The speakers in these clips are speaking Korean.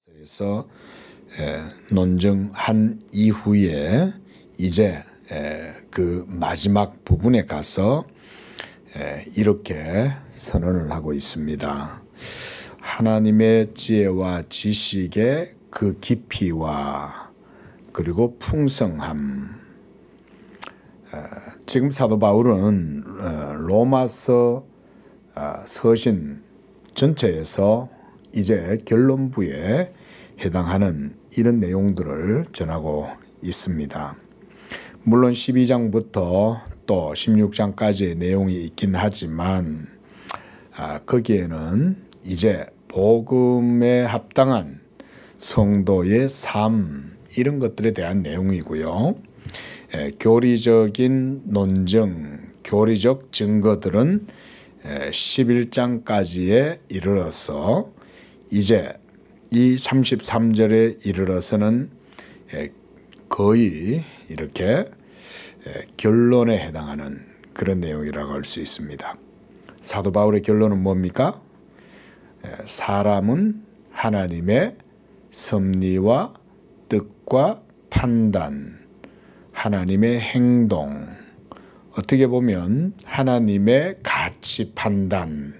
그래서 논증한 이후에 이제 그 마지막 부분에 가서 이렇게 선언을 하고 있습니다. 하나님의 지혜와 지식의 그 깊이와 그리고 풍성함. 지금 사도 바울은 로마서 서신 전체에서 이제 결론부에 해당하는 이런 내용들을 전하고 있습니다. 물론 12장부터 또 16장까지의 내용이 있긴 하지만 거기에는 이제 복음에 합당한 성도의 삶 이런 것들에 대한 내용이고요. 교리적인 논증, 교리적 증거들은 11장까지에 이르러서 이제 이 33절에 이르러서는 거의 이렇게 결론에 해당하는 그런 내용이라고 할 수 있습니다. 사도 바울의 결론은 뭡니까? 사람은 하나님의 섭리와 뜻과 판단, 하나님의 행동, 어떻게 보면 하나님의 가치 판단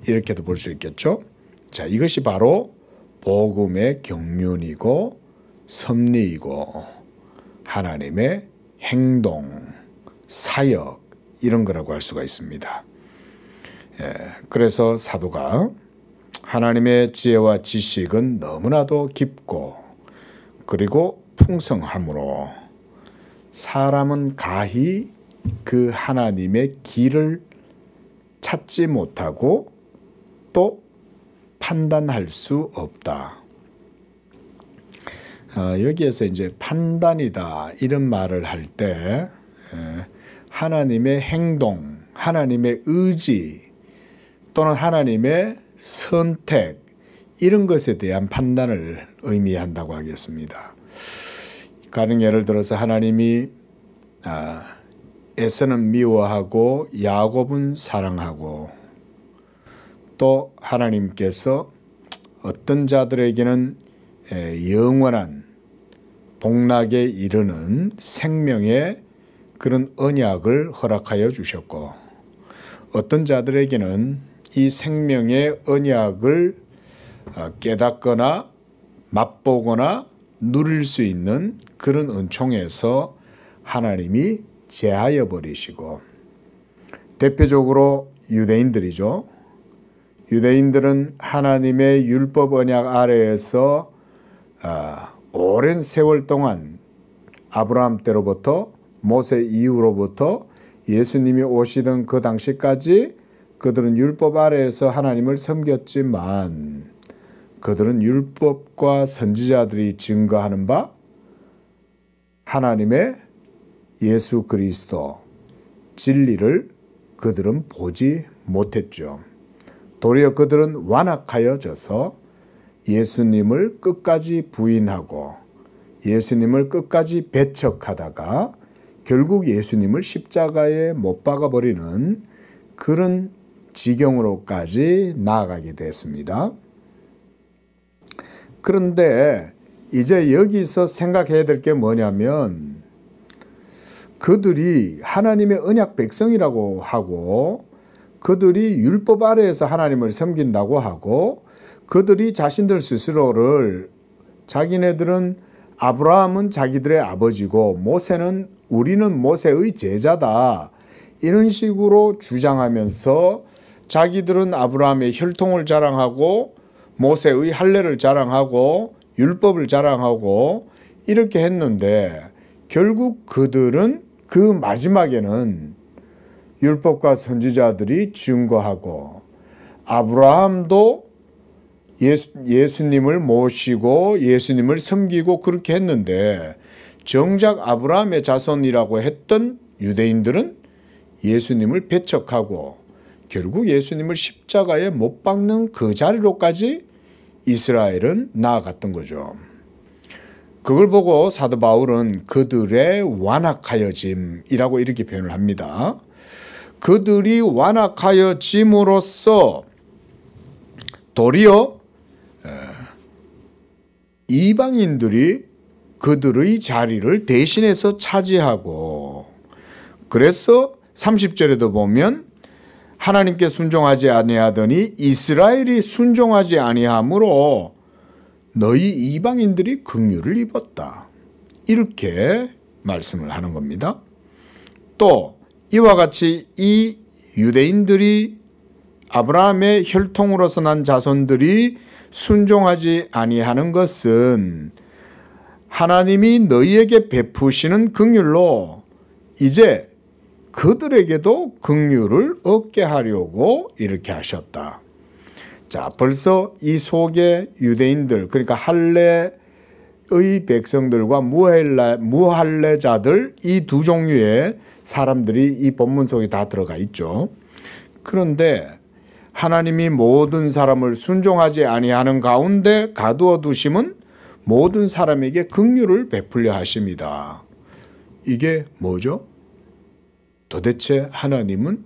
이렇게도 볼 수 있겠죠. 자, 이것이 바로 복음의 경륜이고 섭리이고 하나님의 행동, 사역 이런 거라고 할 수가 있습니다. 그래서 사도가 하나님의 지혜와 지식은 너무나도 깊고 그리고 풍성함으로 사람은 가히 그 하나님의 길을 찾지 못하고 또 판단할 수 없다. 여기에서 이제 판단이다 이런 말을 할 때 하나님의 행동, 하나님의 의지 또는 하나님의 선택 이런 것에 대한 판단을 의미한다고 하겠습니다. 가령 예를 들어서 하나님이 에서는 미워하고 야곱은 사랑하고 또 하나님께서 어떤 자들에게는 영원한 복락에 이르는 생명의 그런 언약을 허락하여 주셨고 어떤 자들에게는 이 생명의 언약을 깨닫거나 맛보거나 누릴 수 있는 그런 은총에서 하나님이 제하여 버리시고 대표적으로 유대인들이죠. 유대인들은 하나님의 율법 언약 아래에서 오랜 세월 동안 아브라함 때로부터 모세 이후로부터 예수님이 오시던 그 당시까지 그들은 율법 아래에서 하나님을 섬겼지만 그들은 율법과 선지자들이 증거하는 바 하나님의 예수 그리스도 진리를 그들은 보지 못했죠. 도리어 그들은 완악하여져서 예수님을 끝까지 부인하고 예수님을 끝까지 배척하다가 결국 예수님을 십자가에 못 박아버리는 그런 지경으로까지 나아가게 됐습니다. 그런데 이제 여기서 생각해야 될 게 뭐냐면 그들이 하나님의 언약 백성이라고 하고 그들이 율법 아래에서 하나님을 섬긴다고 하고 그들이 자신들 스스로를 자기네들은 아브라함은 자기들의 아버지고 모세는 우리는 모세의 제자다 이런 식으로 주장하면서 자기들은 아브라함의 혈통을 자랑하고 모세의 할례를 자랑하고 율법을 자랑하고 이렇게 했는데 결국 그들은 그 마지막에는 율법과 선지자들이 증거하고 아브라함도 예수님을 모시고 예수님을 섬기고 그렇게 했는데 정작 아브라함의 자손이라고 했던 유대인들은 예수님을 배척하고 결국 예수님을 십자가에 못 박는 그 자리로까지 이스라엘은 나아갔던 거죠. 그걸 보고 사도 바울은 그들의 완악하여짐이라고 이렇게 표현을 합니다. 그들이 완악하여짐으로써 도리어 이방인들이 그들의 자리를 대신해서 차지하고, 그래서 30절에도 보면 하나님께 순종하지 아니하더니 이스라엘이 순종하지 아니하므로 너희 이방인들이 긍휼을 입었다. 이렇게 말씀을 하는 겁니다. 또 이와 같이 이 유대인들이 아브라함의 혈통으로서 난 자손들이 순종하지 아니하는 것은 하나님이 너희에게 베푸시는 긍휼로 이제 그들에게도 긍휼을 얻게 하려고 이렇게 하셨다. 자, 벌써 이 속에 유대인들, 그러니까 할례의 백성들과 무할례자들, 이 두 종류의 사람들이 이 본문 속에 다 들어가 있죠. 그런데 하나님이 모든 사람을 순종하지 아니하는 가운데 가두어 두심은 모든 사람에게 긍휼을 베풀려 하십니다. 이게 뭐죠? 도대체 하나님은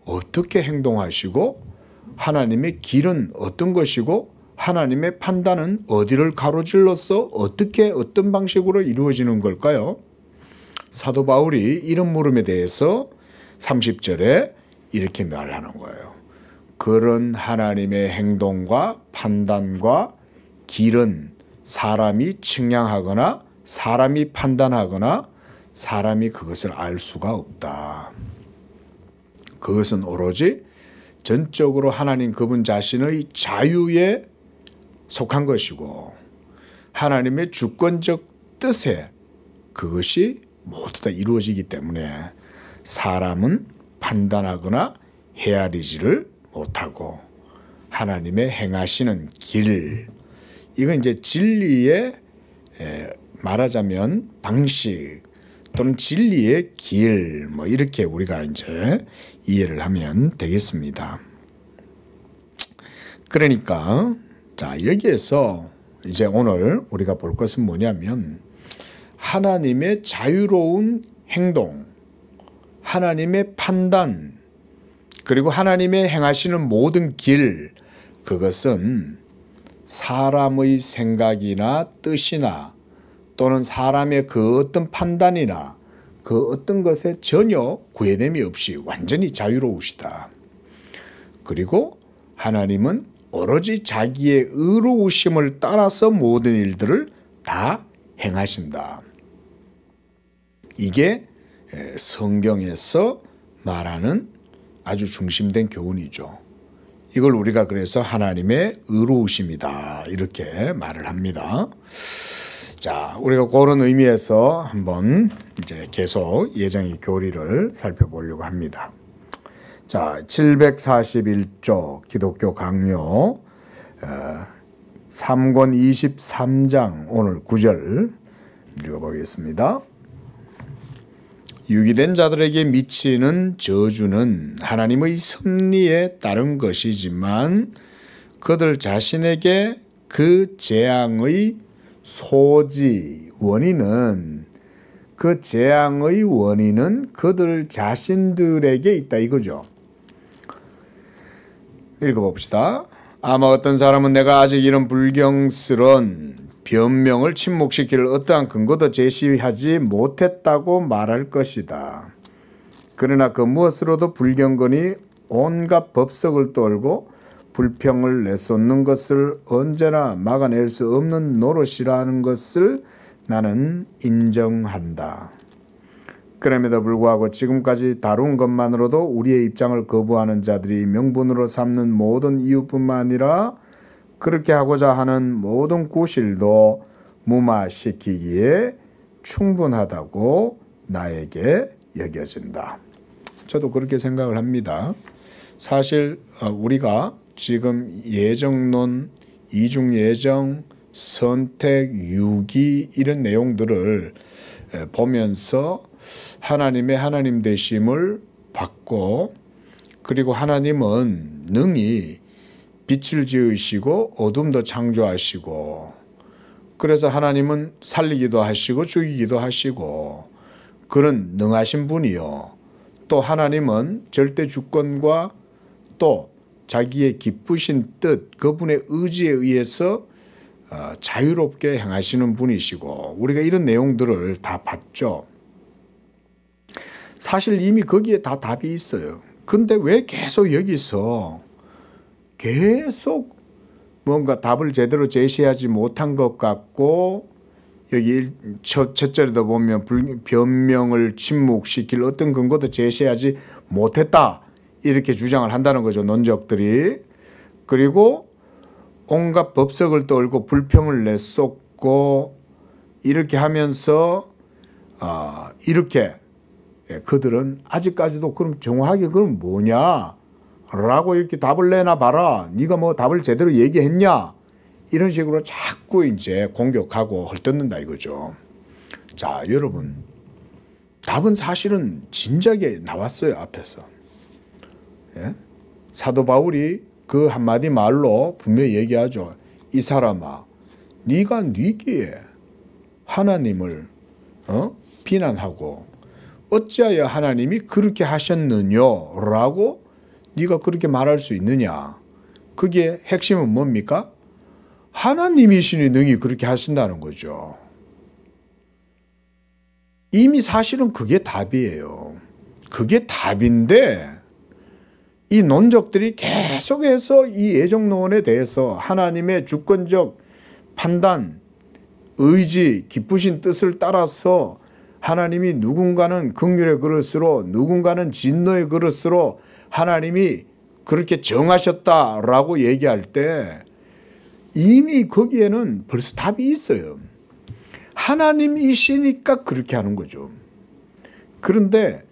어떻게 행동하시고 하나님의 길은 어떤 것이고 하나님의 판단은 어디를 가로질러서 어떻게 어떤 방식으로 이루어지는 걸까요? 사도 바울이 이런 물음에 대해서 30절에 이렇게 말하는 거예요. 그런 하나님의 행동과 판단과 길은 사람이 측량하거나 사람이 판단하거나 사람이 그것을 알 수가 없다. 그것은 오로지 전적으로 하나님 그분 자신의 자유에 속한 것이고 하나님의 주권적 뜻에 그것이 모두 다 이루어지기 때문에 사람은 판단하거나 헤아리지를 못하고 하나님의 행하시는 길, 이건 이제 진리의 말하자면 방식 또는 진리의 길, 뭐 이렇게 우리가 이제 이해를 하면 되겠습니다. 그러니까 자, 여기에서 이제 오늘 우리가 볼 것은 뭐냐면 하나님의 자유로운 행동, 하나님의 판단, 그리고 하나님의 행하시는 모든 길, 그것은 사람의 생각이나 뜻이나 또는 사람의 그 어떤 판단이나 그 어떤 것에 전혀 구애됨이 없이 완전히 자유로우시다. 그리고 하나님은 오로지 자기의 의로우심을 따라서 모든 일들을 다 행하신다. 이게 성경에서 말하는 아주 중심된 교훈이죠. 이걸 우리가 그래서 하나님의 의로우심이다 이렇게 말을 합니다. 자, 우리가 그런 의미에서 한번 이제 계속 예정의 교리를 살펴보려고 합니다. 자, 741조 기독교 강요 3권 23장 오늘 9절 읽어보겠습니다. 유기된 자들에게 미치는 저주는 하나님의 섭리에 따른 것이지만 그들 자신에게 그 재앙의 소지, 원인은 그 재앙의 원인은 그들 자신들에게 있다 이거죠. 읽어봅시다. 아마 어떤 사람은 내가 아직 이런 불경스러운 변명을 침묵시킬 어떠한 근거도 제시하지 못했다고 말할 것이다. 그러나 그 무엇으로도 불경건이 온갖 법석을 떨고 불평을 내쏟는 것을 언제나 막아낼 수 없는 노릇이라는 것을 나는 인정한다. 그럼에도 불구하고 지금까지 다룬 것만으로도 우리의 입장을 거부하는 자들이 명분으로 삼는 모든 이유뿐만 아니라 그렇게 하고자 하는 모든 구실도 무마시키기에 충분하다고 나에게 여겨진다. 저도 그렇게 생각을 합니다. 사실 우리가 지금 예정론, 이중예정, 선택, 유기 이런 내용들을 보면서 하나님의 하나님 되심을 받고 그리고 하나님은 능히 빛을 지으시고 어둠도 창조하시고 그래서 하나님은 살리기도 하시고 죽이기도 하시고 그런 능하신 분이요. 또 하나님은 절대 주권과 또 자기의 기쁘신 뜻, 그분의 의지에 의해서 자유롭게 행하시는 분이시고 우리가 이런 내용들을 다 봤죠. 사실 이미 거기에 다 답이 있어요. 근데 왜 계속 여기서 계속 뭔가 답을 제대로 제시하지 못한 것 같고 여기 첫절에도 보면 변명을 침묵시킬 어떤 근거도 제시하지 못했다 이렇게 주장을 한다는 거죠. 논적들이. 그리고 온갖 법석을 떨고 불평을 내쏟고 이렇게 하면서 이렇게 그들은 아직까지도 그럼 정확하게 그럼 뭐냐 라고 이렇게 답을 내놔 봐라. 네가 뭐 답을 제대로 얘기했냐 이런 식으로 자꾸 이제 공격하고 헐뜯는다 이거죠. 자, 여러분 답은 사실은 진작에 나왔어요. 앞에서. 예? 사도 바울이 그 한마디 말로 분명히 얘기하죠. 이 사람아, 네가 네기에 하나님을 비난하고 어찌하여 하나님이 그렇게 하셨느냐라고 네가 그렇게 말할 수 있느냐. 그게 핵심은 뭡니까? 하나님이시니 능히 그렇게 하신다는 거죠. 이미 사실은 그게 답이에요. 그게 답인데 이 논적들이 계속해서 이 예정론에 대해서 하나님의 주권적 판단, 의지, 기쁘신 뜻을 따라서 하나님이 누군가는 긍휼의 그릇으로 누군가는 진노의 그릇으로 하나님이 그렇게 정하셨다라고 얘기할 때 이미 거기에는 벌써 답이 있어요. 하나님이시니까 그렇게 하는 거죠. 그런데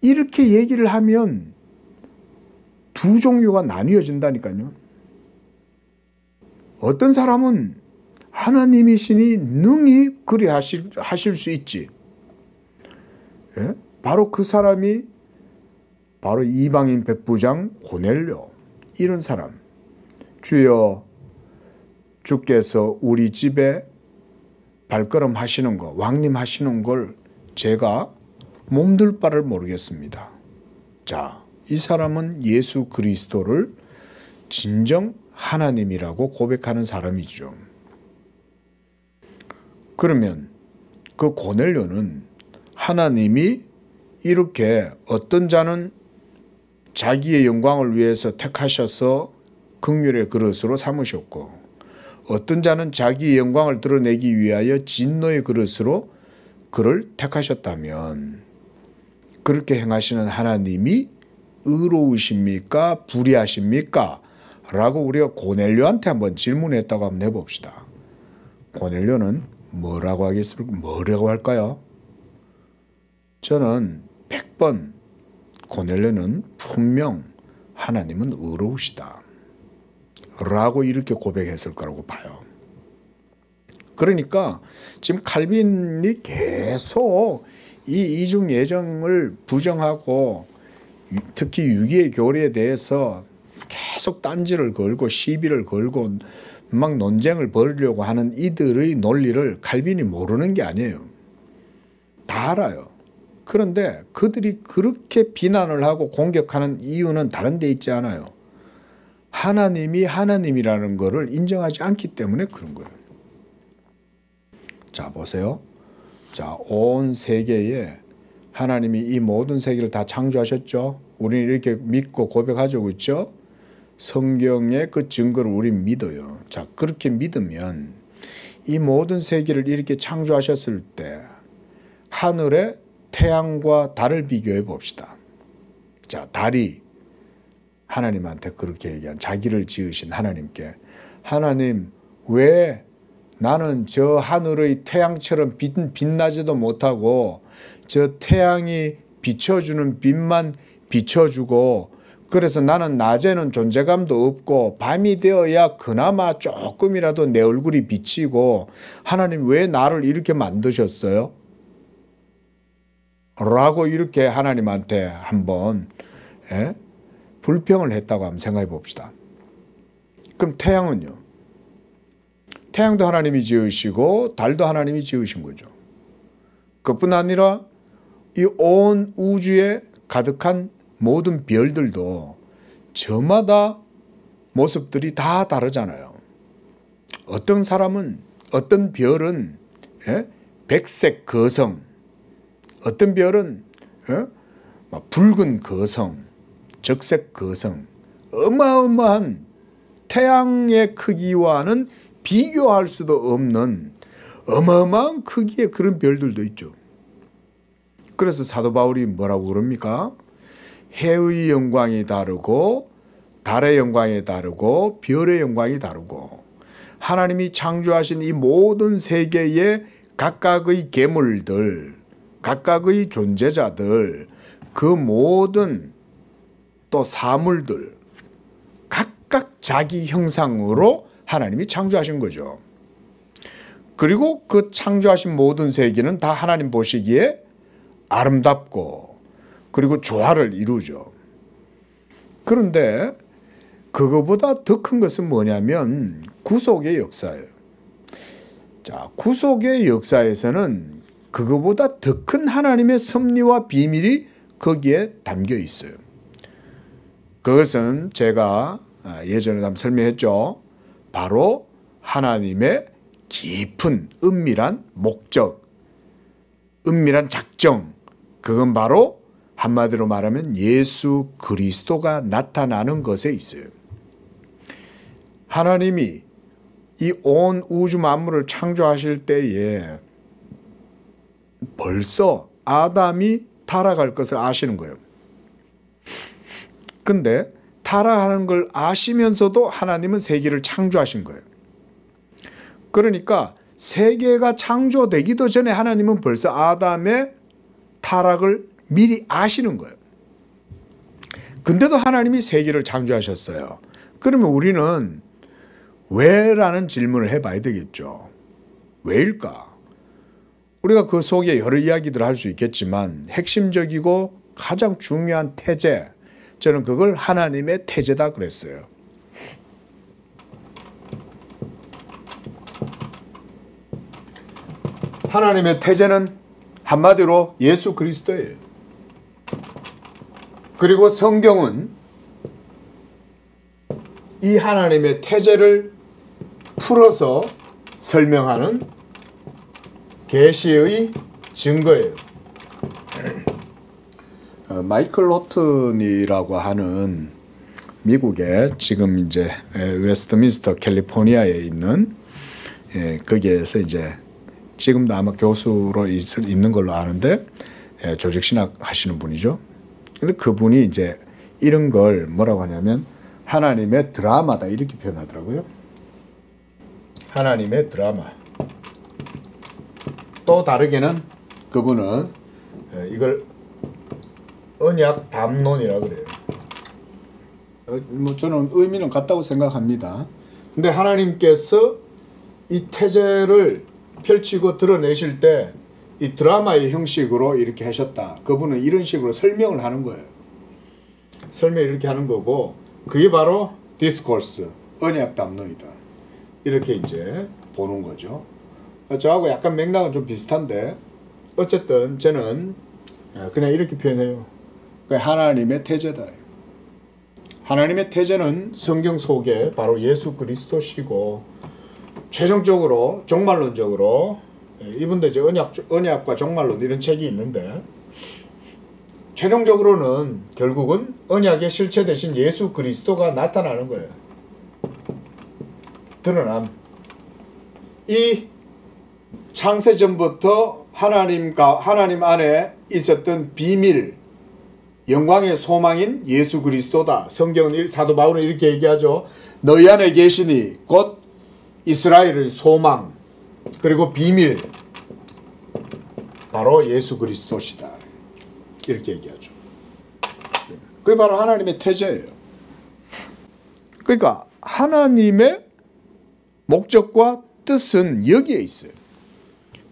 이렇게 얘기를 하면 두 종류가 나뉘어진다니까요. 어떤 사람은 하나님이시니 능히 그리 하실 수 있지. 예? 바로 그 사람이 바로 이방인 백부장 고넬료 이런 사람. 주여 주께서 우리 집에 발걸음 하시는 거 왕림 하시는 걸 제가 몸둘 바를 모르겠습니다. 자, 이 사람은 예수 그리스도를 진정 하나님이라고 고백하는 사람이죠. 그러면 그 고넬료는 하나님이 이렇게 어떤 자는 자기의 영광을 위해서 택하셔서 긍휼의 그릇으로 삼으셨고 어떤 자는 자기의 영광을 드러내기 위하여 진노의 그릇으로 그를 택하셨다면 그렇게 행하시는 하나님이 의로우십니까? 불의하십니까? 라고 우리가 고넬료한테 한번 질문했다고 한번 해봅시다. 고넬료는 뭐라고 할까요? 저는 100번 고넬료는 분명 하나님은 의로우시다 라고 이렇게 고백했을 거라고 봐요. 그러니까 지금 칼빈이 계속 이 이중 예정을 부정하고 특히 유기의 교리에 대해서 계속 딴지를 걸고 시비를 걸고 막 논쟁을 벌이려고 하는 이들의 논리를 칼빈이 모르는 게 아니에요. 다 알아요. 그런데 그들이 그렇게 비난을 하고 공격하는 이유는 다른 데 있지 않아요. 하나님이 하나님이라는 것을 인정하지 않기 때문에 그런 거예요. 자, 보세요. 자, 온 세계에 하나님이 이 모든 세계를 다 창조하셨죠. 우리는 이렇게 믿고 고백하죠. 그렇죠? 성경의 그 증거를 우리는 믿어요. 자, 그렇게 믿으면 이 모든 세계를 이렇게 창조하셨을 때 하늘에 태양과 달을 비교해 봅시다. 자, 달이 하나님한테 그렇게 얘기한 자기를 지으신 하나님께 하나님 왜 나는 저 하늘의 태양처럼 빛나지도 못하고 저 태양이 비춰주는 빛만 비춰주고 그래서 나는 낮에는 존재감도 없고 밤이 되어야 그나마 조금이라도 내 얼굴이 비치고 하나님 왜 나를 이렇게 만드셨어요? 라고 이렇게 하나님한테 한번 불평을 했다고 한번 생각해 봅시다. 그럼 태양은요? 태양도 하나님이 지으시고 달도 하나님이 지으신 거죠. 그뿐 아니라 이 온 우주에 가득한 모든 별들도 저마다 모습들이 다 다르잖아요. 어떤 사람은 어떤 별은 백색 거성, 어떤 별은 붉은 거성, 적색 거성, 어마어마한 태양의 크기와는 비교할 수도 없는 어마어마한 크기의 그런 별들도 있죠. 그래서 사도 바울이 뭐라고 그럽니까? 해의 영광이 다르고 달의 영광이 다르고 별의 영광이 다르고 하나님이 창조하신 이 모든 세계의 각각의 괴물들, 각각의 존재자들, 그 모든 또 사물들 각각 자기 형상으로 하나님이 창조하신 거죠. 그리고 그 창조하신 모든 세계는 다 하나님 보시기에 아름답고 그리고 조화를 이루죠. 그런데 그거보다 더 큰 것은 뭐냐면 구속의 역사예요. 자, 구속의 역사에서는 그거보다 더 큰 하나님의 섭리와 비밀이 거기에 담겨 있어요. 그것은 제가 예전에 한번 설명했죠. 바로 하나님의 깊은 은밀한 목적, 은밀한 작정, 그건 바로 한마디로 말하면 예수 그리스도가 나타나는 것에 있어요. 하나님이 이 온 우주 만물을 창조하실 때에 벌써 아담이 타락할 것을 아시는 거예요. 근데 타락하는 걸 아시면서도 하나님은 세계를 창조하신 거예요. 그러니까 세계가 창조되기도 전에 하나님은 벌써 아담의 타락을 미리 아시는 거예요. 근데도 하나님이 세계를 창조하셨어요. 그러면 우리는 왜라는 질문을 해봐야 되겠죠. 왜일까? 우리가 그 속에 여러 이야기들을 할 수 있겠지만 핵심적이고 가장 중요한 태제, 저는 그걸 하나님의 태제다 그랬어요. 하나님의 태제는 한마디로 예수 그리스도예요. 그리고 성경은 이 하나님의 태제를 풀어서 설명하는 계시의 증거예요. 마이클 로튼이라고 하는 미국의 지금 이제 웨스트민스터 캘리포니아에 있는 거기에서 이제 지금도 아마 교수로 있는 걸로 아는데 조직신학 하시는 분이죠. 근데 그분이 이제 이런 걸 뭐라고 하냐면 하나님의 드라마다 이렇게 표현하더라고요. 하나님의 드라마. 또 다르게는 그분은 이걸 언약 담론이라고 그래요. 뭐 저는 의미는 같다고 생각합니다. 근데 하나님께서 이 태제를 펼치고 드러내실 때 이 드라마의 형식으로 이렇게 하셨다. 그분은 이런 식으로 설명을 하는 거예요. 설명을 이렇게 하는 거고 그게 바로 디스코스, 언약 담론이다. 이렇게 이제 보는 거죠. 저하고 약간 맥락은 좀 비슷한데 어쨌든 저는 그냥 이렇게 표현해요. 하나님의 태제다. 하나님의 태제는 성경 속에 바로 예수 그리스도시고 최종적으로 종말론적으로 이분도 이제 언약과 종말론 이런 책이 있는데 최종적으로는 결국은 언약의 실체 대신 예수 그리스도가 나타나는 거예요. 드러남. 이 창세전부터 하나님 안에 있었던 비밀, 영광의 소망인 예수 그리스도다. 성경은 사도 바울은 이렇게 얘기하죠. 너희 안에 계시니 곧 이스라엘의 소망 그리고 비밀 바로 예수 그리스도시다. 이렇게 얘기하죠. 그게 바로 하나님의 태제예요. 그러니까 하나님의 목적과 뜻은 여기에 있어요.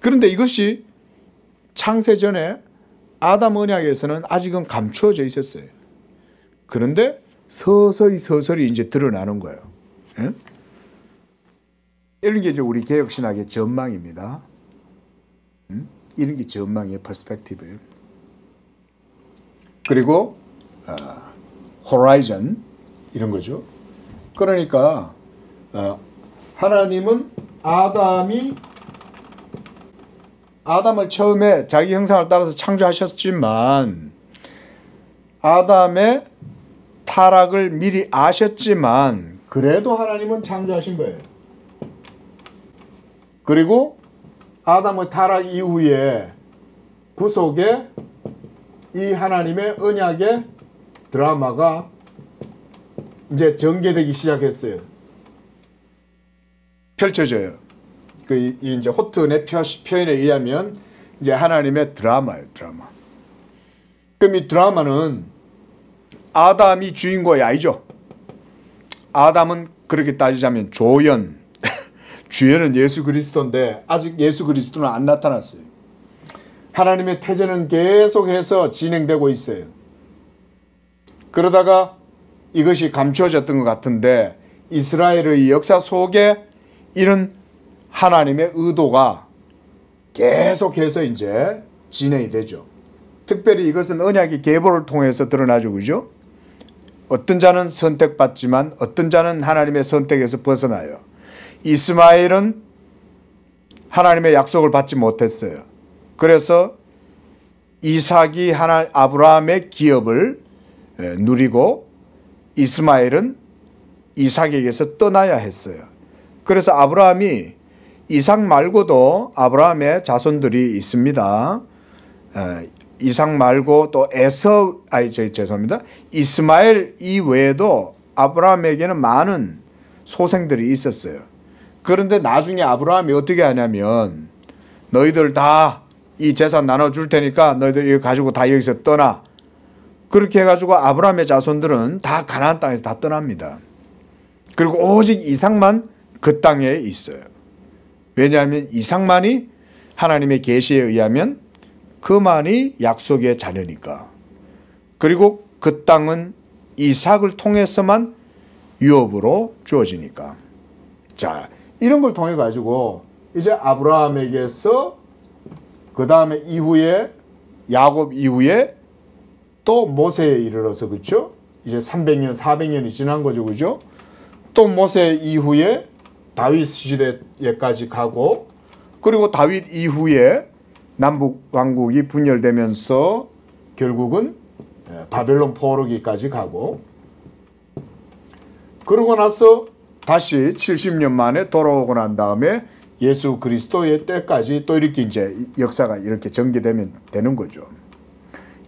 그런데 이것이 창세전에 아담 언약에서는 아직은 감추어져 있었어요. 그런데 서서히 이제 드러나는 거예요. 예? 이런 게 이제 우리 개혁신학의 전망입니다. 이런 게 전망의 퍼스펙티브예요. 그리고 호라이즌 이런 거죠. 그러니까 하나님은 아담을 처음에 자기 형상을 따라서 창조하셨지만 아담의 타락을 미리 아셨지만 그래도 하나님은 창조하신 거예요. 그리고 아담의 타락 이후에 구속에 이 하나님의 언약의 드라마가 이제 전개되기 시작했어요. 펼쳐져요. 이제 호튼의 표현에 의하면 이제 하나님의 드라마예요, 드라마. 그럼 이 드라마는 아담이 주인공이 아니죠. 아담은 그렇게 따지자면 조연, 주연은 예수 그리스도인데 아직 예수 그리스도는 안 나타났어요. 하나님의 태제는 계속해서 진행되고 있어요. 그러다가 이것이 감추어졌던 것 같은데 이스라엘의 역사 속에 이런 하나님의 의도가 계속해서 이제 진행이 되죠. 특별히 이것은 언약의 계보를 통해서 드러나죠. 그죠? 어떤 자는 선택받지만 어떤 자는 하나님의 선택에서 벗어나요. 이스마엘은 하나님의 약속을 받지 못했어요. 그래서 이삭이 아브라함의 기업을 누리고 이스마엘은 이삭에게서 떠나야 했어요. 그래서 아브라함이 이삭 말고도 아브라함의 자손들이 있습니다. 이삭 말고 또 죄송합니다. 이스마엘 이외에도 아브라함에게는 많은 소생들이 있었어요. 그런데 나중에 아브라함이 어떻게 하냐면 너희들 다 이 재산 나눠줄 테니까 너희들 이거 가지고 다 여기서 떠나. 그렇게 해가지고 아브라함의 자손들은 다 가나안 땅에서 다 떠납니다. 그리고 오직 이삭만 그 땅에 있어요. 왜냐하면 이삭만이 하나님의 계시에 의하면 그만이 약속의 자녀니까. 그리고 그 땅은 이삭을 통해서만 유업으로 주어지니까. 자, 이런 걸 통해 가지고 이제 아브라함에게서 그 다음에 이후에 야곱 이후에 또 모세에 이르러서 그렇죠? 이제 300년, 400년이 지난 거죠, 그죠? 또 모세 이후에 다윗 시대에까지 가고, 그리고 다윗 이후에 남북 왕국이 분열되면서 결국은 바벨론 포로기까지 가고, 그러고 나서 다시 70년 만에 돌아오고 난 다음에 예수 그리스도의 때까지 또 이렇게 이제 역사가 이렇게 전개되면 되는 거죠.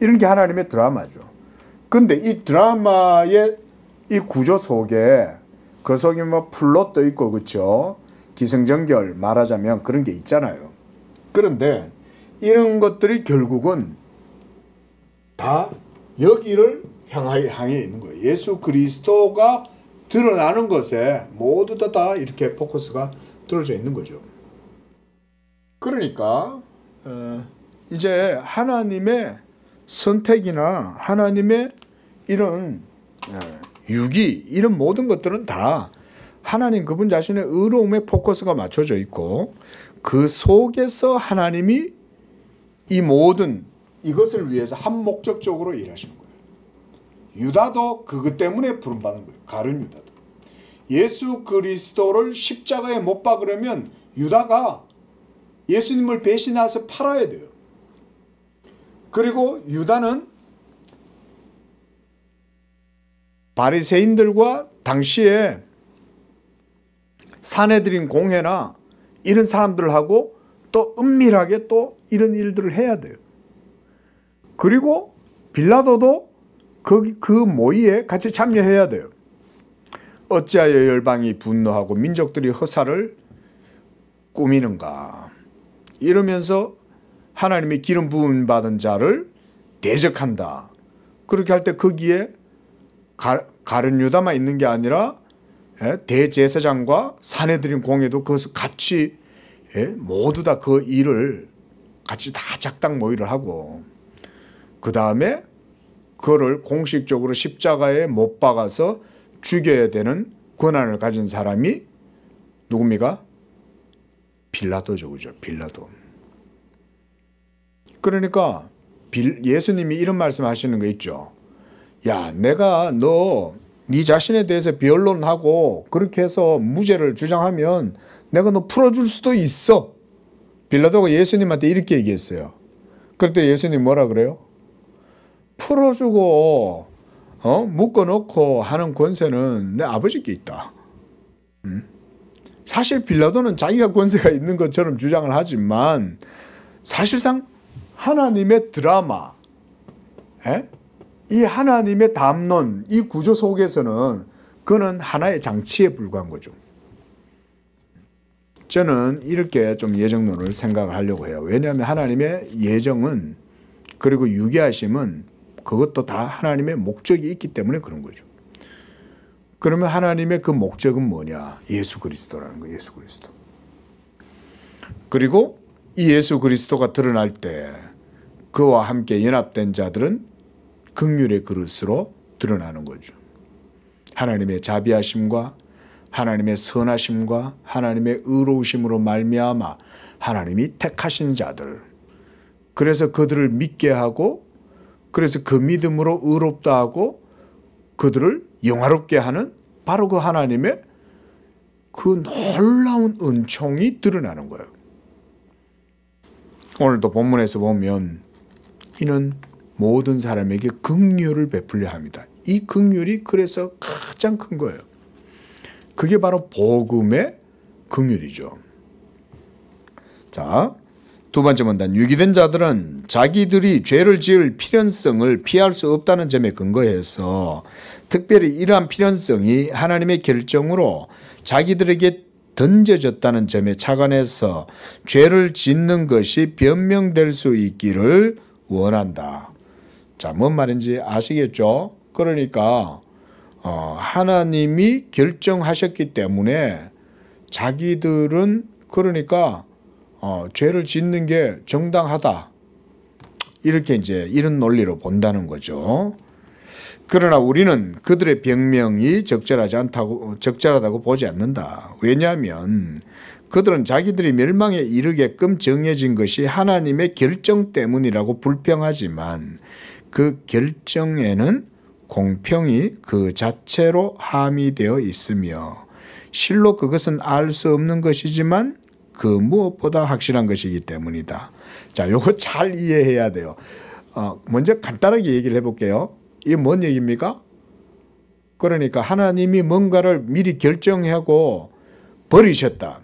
이런 게 하나님의 드라마죠. 근데 이 드라마의 이 구조 속에 그 속에 뭐 플롯도 있고 그렇죠. 기승전결 말하자면 그런 게 있잖아요. 그런데 이런 것들이 결국은 다 여기를 향해 있는 거예요. 예수 그리스도가 드러나는 것에 모두 다 이렇게 포커스가 들어져 있는 거죠. 그러니까 이제 하나님의 선택이나 하나님의 이런 유기 이런 모든 것들은 다 하나님 그분 자신의 의로움에 포커스가 맞춰져 있고 그 속에서 하나님이 이 모든 이것을 위해서 한 목적적으로 일하시는 거예요. 유다도 그것 때문에 부름받은 거예요. 가룟 유다도. 예수 그리스도를 십자가에 못 박으려면 유다가 예수님을 배신해서 팔아야 돼요. 그리고 유다는 바리새인들과 당시에 사내들인 공회나 이런 사람들하고 또 은밀하게 또 이런 일들을 해야 돼요. 그리고 빌라도도 그 모의에 같이 참여해야 돼요. 어찌하여 열방이 분노하고 민족들이 허사를 꾸미는가. 이러면서 하나님의 기름 부음 받은 자를 대적한다. 그렇게 할 때 거기에 가룟 유다만 있는 게 아니라 대제사장과 사내들인 공회도 그것을 같이 모두 다 그 일을 같이 다 작당 모의를 하고 그 다음에 그거를 공식적으로 십자가에 못 박아서 죽여야 되는 권한을 가진 사람이 누굽니까? 빌라도죠. 그죠? 빌라도. 그러니까 예수님이 이런 말씀 하시는 거 있죠. 야, 내가 너 네 자신에 대해서 변론하고 그렇게 해서 무죄를 주장하면 내가 너 풀어줄 수도 있어. 빌라도가 예수님한테 이렇게 얘기했어요. 그때 예수님 뭐라 그래요? 풀어주고 묶어놓고 하는 권세는 내 아버지께 있다. 사실 빌라도는 자기가 권세가 있는 것처럼 주장을 하지만 사실상 하나님의 드라마, 이 하나님의 담론, 이 구조 속에서는 그는 하나의 장치에 불과한 거죠. 저는 이렇게 좀 예정론을 생각을 하려고 해요. 왜냐하면 하나님의 예정은 그리고 유기하심은 그것도 다 하나님의 목적이 있기 때문에 그런 거죠. 그러면 하나님의 그 목적은 뭐냐? 예수 그리스도라는 거예요. 예수 그리스도. 그리고 이 예수 그리스도가 드러날 때 그와 함께 연합된 자들은 긍휼의 그릇으로 드러나는 거죠. 하나님의 자비하심과 하나님의 선하심과 하나님의 의로우심으로 말미암아 하나님이 택하신 자들, 그래서 그들을 믿게 하고 그래서 그 믿음으로 의롭다 하고 그들을 영화롭게 하는 바로 그 하나님의 그 놀라운 은총이 드러나는 거예요. 오늘도 본문에서 보면 이는 모든 사람에게 긍휼을 베풀려 합니다. 이 긍휼이 그래서 가장 큰 거예요. 그게 바로 복음의 긍휼이죠. 자, 두 번째 문단. 유기된 자들은 자기들이 죄를 지을 필연성을 피할 수 없다는 점에 근거해서 특별히 이러한 필연성이 하나님의 결정으로 자기들에게 던져졌다는 점에 착안해서 죄를 짓는 것이 변명될 수 있기를 원한다. 자, 뭔 말인지 아시겠죠? 그러니까 하나님이 결정하셨기 때문에 자기들은 그러니까 죄를 짓는 게 정당하다. 이렇게 이제 이런 논리로 본다는 거죠. 그러나 우리는 그들의 변명이 적절하다고 보지 않는다. 왜냐하면 그들은 자기들이 멸망에 이르게끔 정해진 것이 하나님의 결정 때문이라고 불평하지만 그 결정에는 공평이 그 자체로 함의되어 있으며 실로 그것은 알 수 없는 것이지만 그 무엇보다 확실한 것이기 때문이다. 자, 요거 잘 이해해야 돼요. 먼저 간단하게 얘기를 해볼게요. 이게 뭔 얘기입니까? 그러니까 하나님이 뭔가를 미리 결정하고 버리셨다.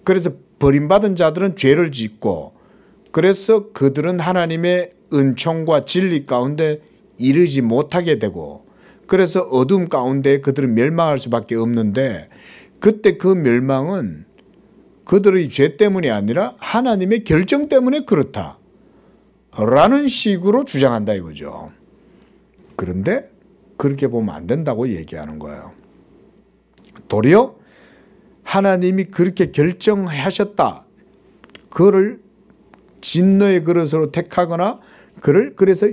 그래서 버림받은 자들은 죄를 짓고 그래서 그들은 하나님의 은총과 진리 가운데 이르지 못하게 되고 그래서 어둠 가운데 그들은 멸망할 수밖에 없는데 그때 그 멸망은 그들의 죄 때문이 아니라 하나님의 결정 때문에 그렇다 라는 식으로 주장한다 이거죠. 그런데 그렇게 보면 안 된다고 얘기하는 거예요. 도리어 하나님이 그렇게 결정하셨다. 그를 진노의 그릇으로 택하거나 그를 그래서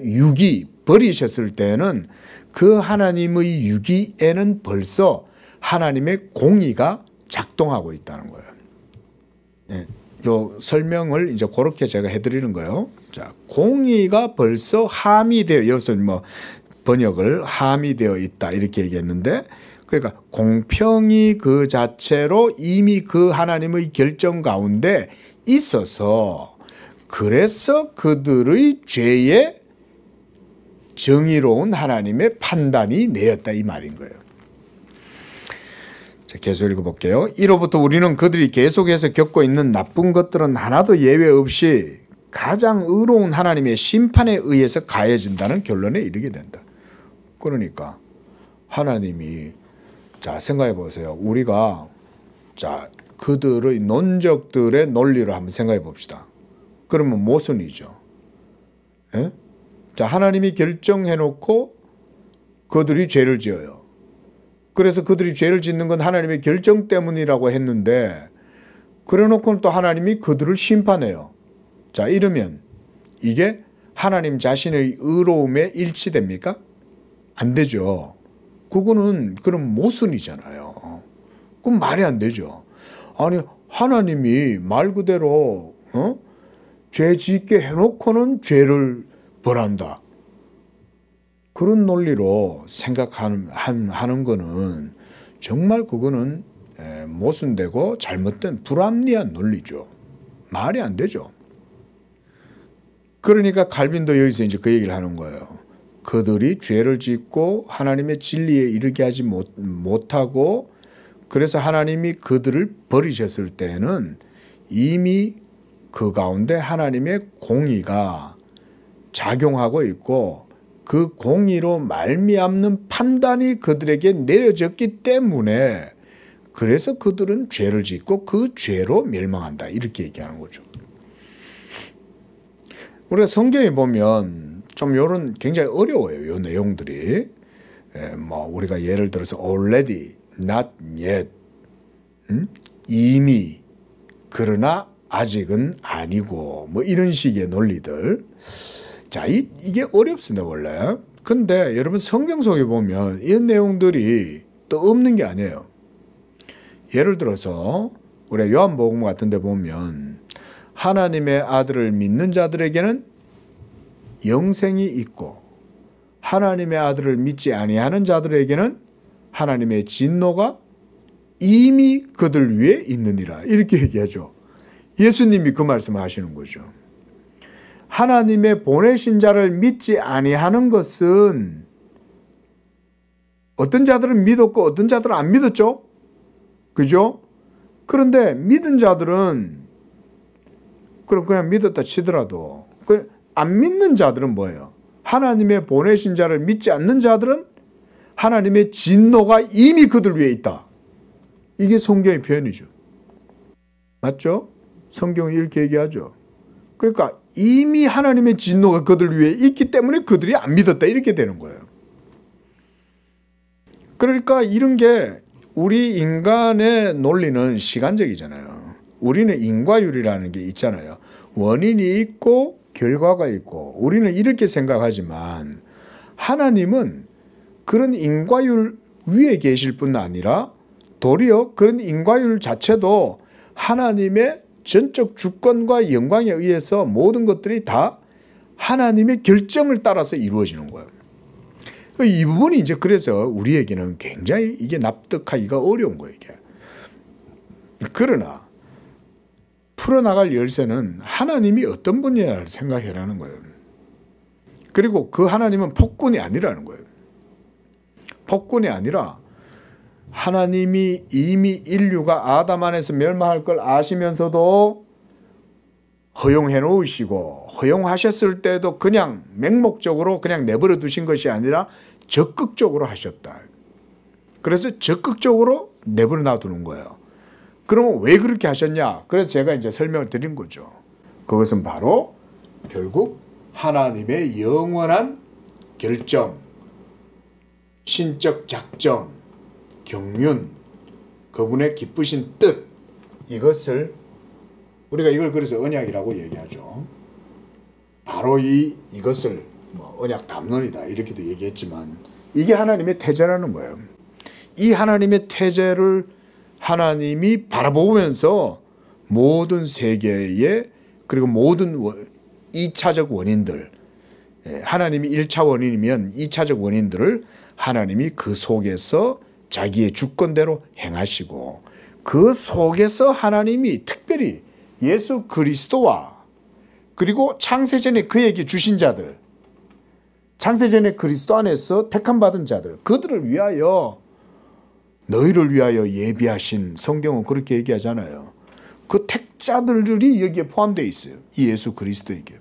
버리셨을 때는 그 하나님의 유기에는 벌써 하나님의 공의가 작동하고 있다는 거예요. 네, 요 설명을 이제 그렇게 제가 해드리는 거예요. 자, 공의가 벌써 함의되어 여기서 뭐 번역을 함의되어 있다 이렇게 얘기했는데 그러니까 공평이 그 자체로 이미 그 하나님의 결정 가운데 있어서 그래서 그들의 죄에 정의로운 하나님의 판단이 내렸다 이 말인 거예요. 자, 계속 읽어볼게요. 이로부터 우리는 그들이 계속해서 겪고 있는 나쁜 것들은 하나도 예외 없이 가장 의로운 하나님의 심판에 의해서 가해진다는 결론에 이르게 된다. 그러니까 하나님이 자 생각해 보세요. 우리가 자 그들의 논적들의 논리를 한번 생각해 봅시다. 그러면 모순이죠. 예? 자 하나님이 결정해 놓고 그들이 죄를 지어요. 그래서 그들이 죄를 짓는 건 하나님의 결정 때문이라고 했는데 그래 놓고는 또 하나님이 그들을 심판해요. 자 이러면 이게 하나님 자신의 의로움에 일치됩니까? 안 되죠. 그거는 그럼 모순이잖아요. 그럼 말이 안 되죠. 아니 하나님이 말 그대로 죄 짓게 해놓고는 죄를 벌한다. 그런 논리로 생각하는 거는 정말 그거는 모순되고 잘못된 불합리한 논리죠. 말이 안 되죠. 그러니까 칼빈도 여기서 이제 그 얘기를 하는 거예요. 그들이 죄를 짓고 하나님의 진리에 이르게 하지 못하고 그래서 하나님이 그들을 버리셨을 때는 이미 그 가운데 하나님의 공의가 작용하고 있고 그 공의로 말미암는 판단이 그들에게 내려졌기 때문에 그래서 그들은 죄를 짓고 그 죄로 멸망한다. 이렇게 얘기하는 거죠. 우리가 성경에 보면 좀 이런 굉장히 어려워요. 이 내용들이. 뭐 우리가 예를 들어서 already, not yet, 이미, 그러나 아직은 아니고 뭐 이런 식의 논리들. 자, 이게 어렵습니다 원래. 근데 여러분 성경 속에 보면 이 내용들이 또 없는 게 아니에요. 예를 들어서 우리 요한복음 같은 데 보면 하나님의 아들을 믿는 자들에게는 영생이 있고 하나님의 아들을 믿지 아니하는 자들에게는 하나님의 진노가 이미 그들 위에 있느니라. 이렇게 얘기하죠. 예수님이 그 말씀을 하시는 거죠. 하나님의 보내신 자를 믿지 아니하는 것은 어떤 자들은 믿었고 어떤 자들은 안 믿었죠. 그죠? 그런데 믿은 자들은 그냥 믿었다 치더라도 안 믿는 자들은 뭐예요? 하나님의 보내신 자를 믿지 않는 자들은 하나님의 진노가 이미 그들 위에 있다. 이게 성경의 표현이죠. 맞죠? 성경이 이렇게 얘기하죠. 그러니까 이미 하나님의 진노가 그들 위에 있기 때문에 그들이 안 믿었다. 이렇게 되는 거예요. 그러니까 이런 게 우리 인간의 논리는 시간적이잖아요. 우리는 인과율이라는 게 있잖아요. 원인이 있고 결과가 있고 우리는 이렇게 생각하지만 하나님은 그런 인과율 위에 계실 뿐 아니라 도리어 그런 인과율 자체도 하나님의 전적 주권과 영광에 의해서 모든 것들이 다 하나님의 결정을 따라서 이루어지는 거예요. 이 부분이 이제 그래서 우리에게는 굉장히 이게 납득하기가 어려운 거예요, 이게. 그러나 풀어나갈 열쇠는 하나님이 어떤 분이냐를 생각해라는 거예요. 그리고 그 하나님은 폭군이 아니라는 거예요. 폭군이 아니라 하나님이 이미 인류가 아담 안에서 멸망할 걸 아시면서도 허용해 놓으시고 허용하셨을 때도 그냥 맹목적으로 그냥 내버려 두신 것이 아니라 적극적으로 하셨다. 그래서 적극적으로 내버려 놔두는 거예요. 그러면 왜 그렇게 하셨냐? 그래서 제가 이제 설명을 드린 거죠. 그것은 바로 결국 하나님의 영원한 결정, 신적 작정, 경륜, 그분의 기쁘신 뜻, 이것을 우리가 이걸 그래서 언약이라고 얘기하죠. 바로 이것을 언약 담론이다 이렇게도 얘기했지만 이게 하나님의 태제라는 거예요. 이 하나님의 태제를 하나님이 바라보면서 모든 세계에 그리고 모든 2차적 원인들, 하나님이 1차 원인이면 2차적 원인들을 하나님이 그 속에서 자기의 주권대로 행하시고 그 속에서 하나님이 특별히 예수 그리스도와 그리고 창세전에 그에게 주신 자들, 창세전에 그리스도 안에서 택함받은 자들, 그들을 위하여 너희를 위하여 예비하신, 성경은 그렇게 얘기하잖아요. 그 택자들이 여기에 포함되어 있어요. 이 예수 그리스도에게.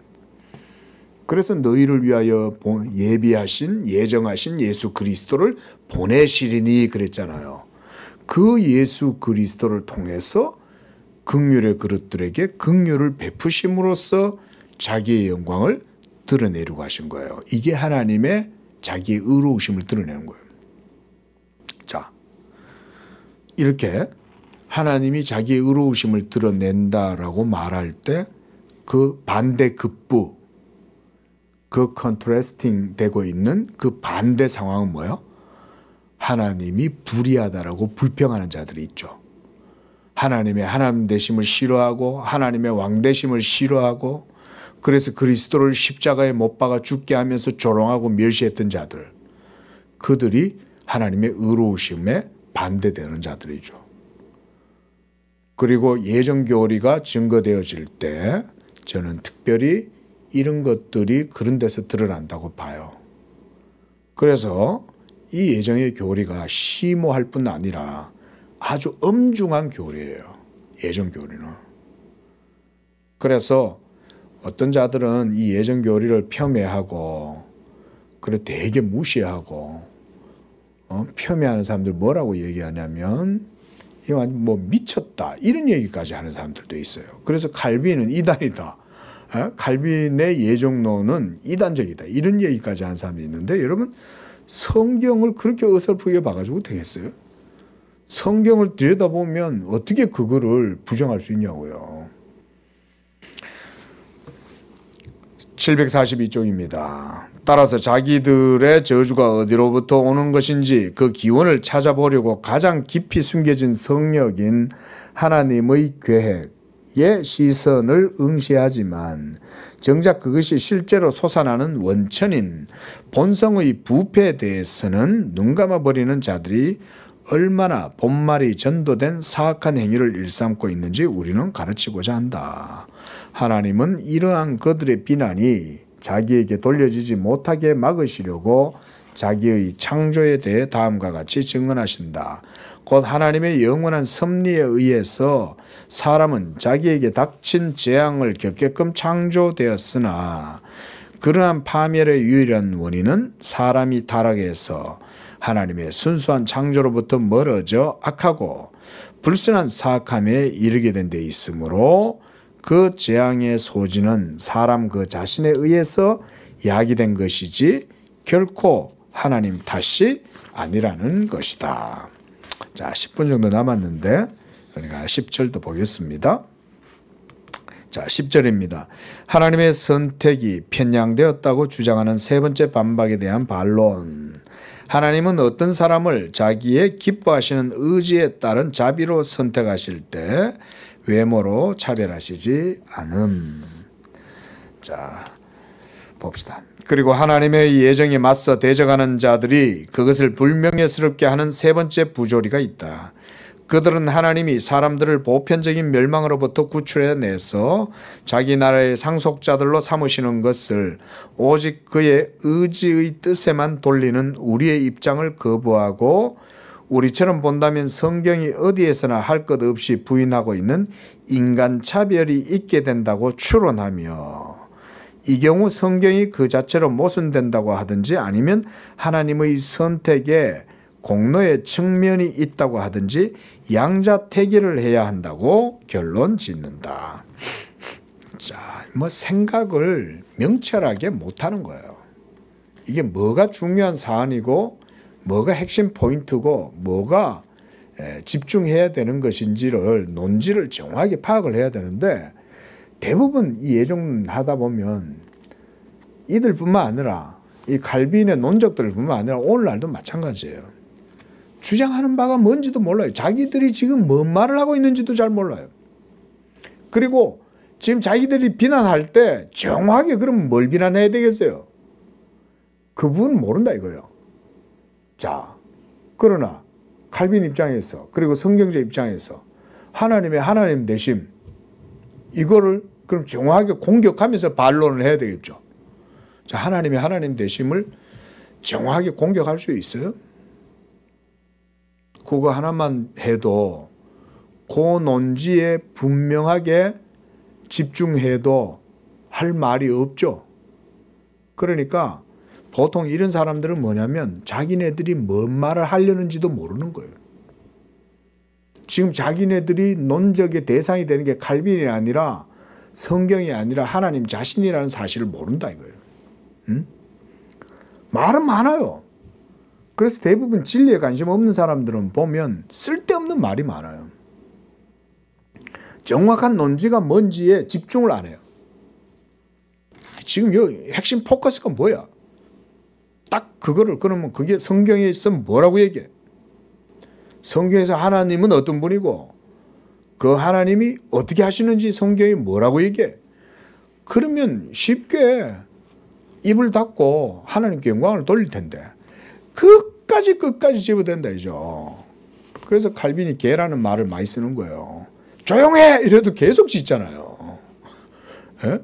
그래서 너희를 위하여 예비하신, 예정하신 예수 그리스도를 보내시리니 그랬잖아요. 그 예수 그리스도를 통해서 긍휼의 그릇들에게 긍휼을 베푸심으로써 자기의 영광을 드러내려고 하신 거예요. 이게 하나님의 자기의 의로우심을 드러내는 거예요. 자, 이렇게 하나님이 자기의 의로우심을 드러낸다라고 말할 때 그 반대급부, 그 컨트래스팅 되고 있는 그 반대 상황은 뭐예요? 하나님이 불의하다라고 불평하는 자들이 있죠. 하나님의 하나님 되심을 싫어하고 하나님의 왕 되심을 싫어하고 그래서 그리스도를 십자가에 못 박아 죽게 하면서 조롱하고 멸시했던 자들, 그들이 하나님의 의로우심에 반대되는 자들이죠. 그리고 예정교리가 증거되어질 때 저는 특별히 이런 것들이 그런 데서 드러난다고 봐요. 그래서 이 예정의 교리가 심오할 뿐 아니라 아주 엄중한 교리예요. 예정교리는. 그래서 어떤 자들은 이 예정교리를 폄훼하고 그래 되게 무시하고 폄훼하는 사람들 뭐라고 얘기하냐면 이거 완전 뭐 미쳤다 이런 얘기까지 하는 사람들도 있어요. 그래서 칼빈은 이단이다. 칼빈의 예정론은 이단적이다. 이런 얘기까지 하는 사람이 있는데 여러분 성경을 그렇게 어설프게 봐가지고 되겠어요? 성경을 들여다보면 어떻게 그거를 부정할 수 있냐고요. 742쪽입니다. 따라서 자기들의 저주가 어디로부터 오는 것인지 그 기원을 찾아보려고 가장 깊이 숨겨진 성역인 하나님의 계획에 시선을 응시하지만 정작 그것이 실제로 솟아나는 원천인 본성의 부패에 대해서는 눈 감아버리는 자들이 얼마나 본말이 전도된 사악한 행위를 일삼고 있는지 우리는 가르치고자 한다. 하나님은 이러한 그들의 비난이 자기에게 돌려지지 못하게 막으시려고 자기의 창조에 대해 다음과 같이 증언하신다. 곧 하나님의 영원한 섭리에 의해서 사람은 자기에게 닥친 재앙을 겪게끔 창조되었으나 그러한 파멸의 유일한 원인은 사람이 타락해서 하나님의 순수한 창조로부터 멀어져 악하고 불순한 사악함에 이르게 된 데 있으므로 그 재앙의 소지는 사람 그 자신에 의해서 야기된 것이지 결코 하나님 탓이 아니라는 것이다. 자, 10분 정도 남았는데 그러니까 10절도 보겠습니다. 자, 10절입니다. 하나님의 선택이 편향되었다고 주장하는 세 번째 반박에 대한 반론. 하나님은 어떤 사람을 자기의 기뻐하시는 의지에 따른 자비로 선택하실 때 외모로 차별하시지 않음. 자, 봅시다. 그리고 하나님의 예정에 맞서 대적하는 자들이 그것을 불명예스럽게 하는 세 번째 부조리가 있다. 그들은 하나님이 사람들을 보편적인 멸망으로부터 구출해내서 자기 나라의 상속자들로 삼으시는 것을 오직 그의 의지의 뜻에만 돌리는 우리의 입장을 거부하고 우리처럼 본다면 성경이 어디에서나 할 것 없이 부인하고 있는 인간 차별이 있게 된다고 추론하며 이 경우 성경이 그 자체로 모순된다고 하든지 아니면 하나님의 선택에 공로의 측면이 있다고 하든지 양자택일을 해야 한다고 결론 짓는다. 자, 뭐 생각을 명철하게 못하는 거예요. 이게 뭐가 중요한 사안이고 뭐가 핵심 포인트고 뭐가 집중해야 되는 것인지를 논지를 정확하게 파악을 해야 되는데 대부분 이 예정하다 보면 이들뿐만 아니라 이 칼빈의 논적들뿐만 아니라 오늘날도 마찬가지예요. 주장하는 바가 뭔지도 몰라요. 자기들이 지금 뭔 말을 하고 있는지도 잘 몰라요. 그리고 지금 자기들이 비난할 때 정확하게 그럼 뭘 비난해야 되겠어요? 그 부분은 모른다 이거예요. 자, 그러나 칼빈 입장에서 그리고 성경제 입장에서 하나님의 하나님 되심 이거를 그럼 정확하게 공격하면서 반론을 해야 되겠죠. 자, 하나님의 하나님 되심을 정확하게 공격할 수 있어요? 그거 하나만 해도 그 논지에 분명하게 집중해도 할 말이 없죠. 그러니까 보통 이런 사람들은 뭐냐면 자기네들이 뭔 말을 하려는지도 모르는 거예요. 지금 자기네들이 논적의 대상이 되는 게 칼빈이 아니라 성경이 아니라 하나님 자신이라는 사실을 모른다 이거예요. 응? 말은 많아요. 그래서 대부분 진리에 관심 없는 사람들은 보면 쓸데없는 말이 많아요. 정확한 논지가 뭔지에 집중을 안 해요. 지금 이 핵심 포커스가 뭐야? 딱 그거를 그러면 그게 성경에 있으면 뭐라고 얘기해? 성경에서 하나님은 어떤 분이고 그 하나님이 어떻게 하시는지 성경이 뭐라고 얘기해? 그러면 쉽게 입을 닫고 하나님께 영광을 돌릴 텐데 끝까지 집어댄다 이죠. 그래서 칼빈이 개라는 말을 많이 쓰는 거예요. 조용해 이래도 계속 짖잖아요. 예?